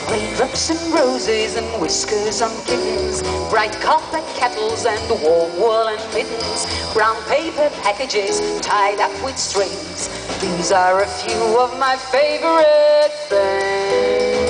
Raindrops and roses and whiskers on kittens, bright copper kettles and warm woolen mittens, brown paper packages tied up with strings. These are a few of my favorite things.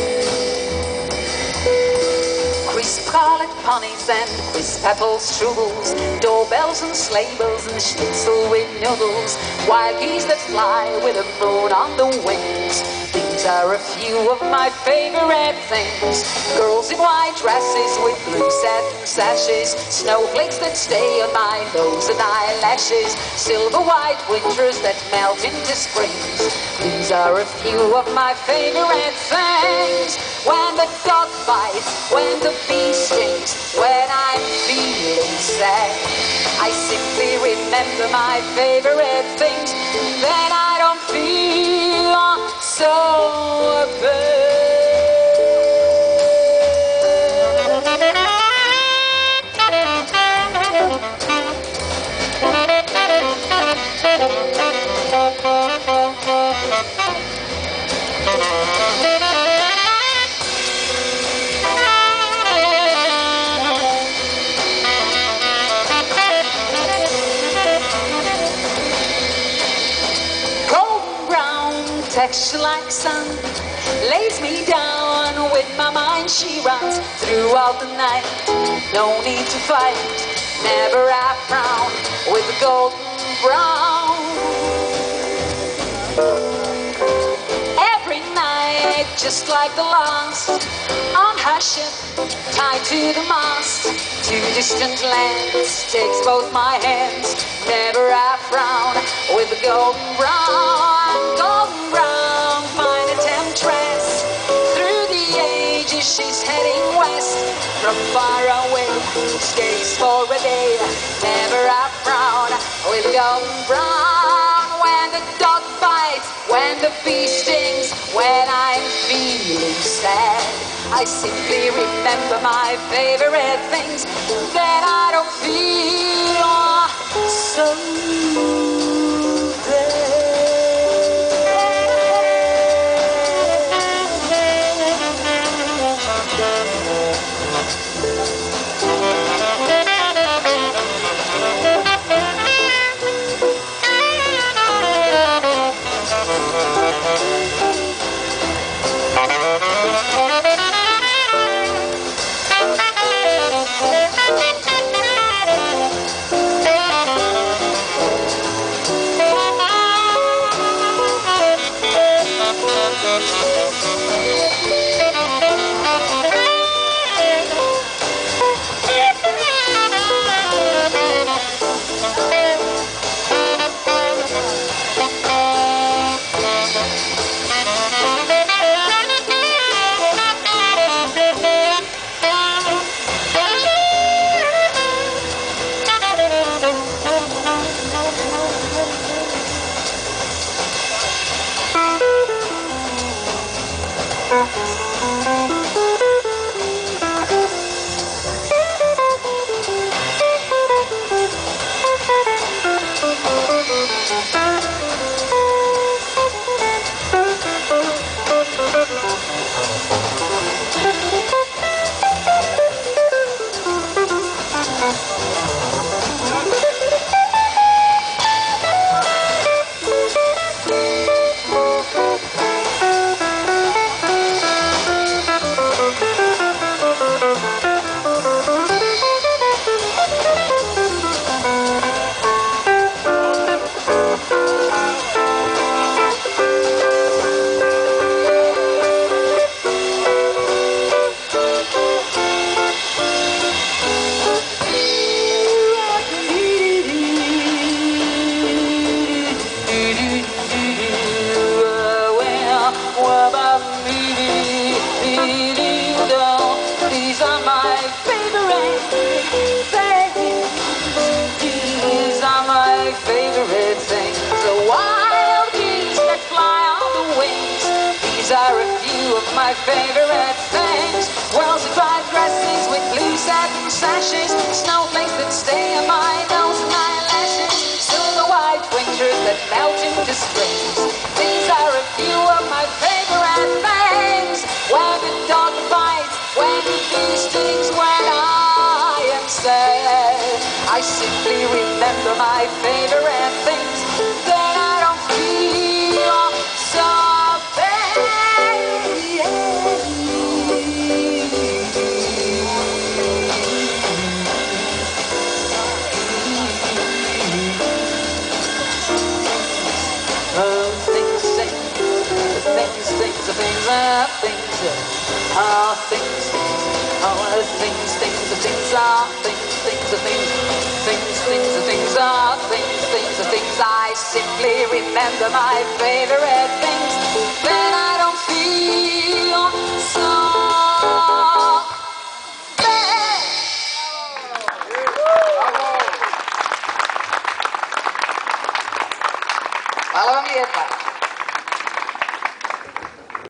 Crisp scarlet ponies and crisp apple strudels, doorbells and sleigh bells and schnitzel with noodles, wild geese that fly with a moon on the wings. These are a few of my favorite things. Girls in white dresses with blue satin sashes, snowflakes that stay on my nose and eyelashes, silver white winters that melt into springs. These are a few of my favorite things. When the dog bites, when the bee stings, when I'm feeling sad, I simply remember my favorite things. Then I don't feel so bad. Texture like sun lays me down. With my mind she runs throughout the night. No need to fight, never a frown with the golden brown. Every night, just like the last, on her ship, tied to the mast, to distant lands, takes both my hands. Never a frown with the golden brown. Golden brown, fine a temptress. Through the ages she's heading west. From far away, stays for a day. Never a frown with golden brown. When the dog bites, when the bee stings, when I'm feeling sad, I simply remember my favorite things. Then I don't feel so bad. My favorite things. Girls in bright dresses with blue satin sashes, snowflakes that stay on my nose and eyelashes, these things when I am sad. I simply remember my favorite things. Then I don't feel so bad. I simply remember my favorite things.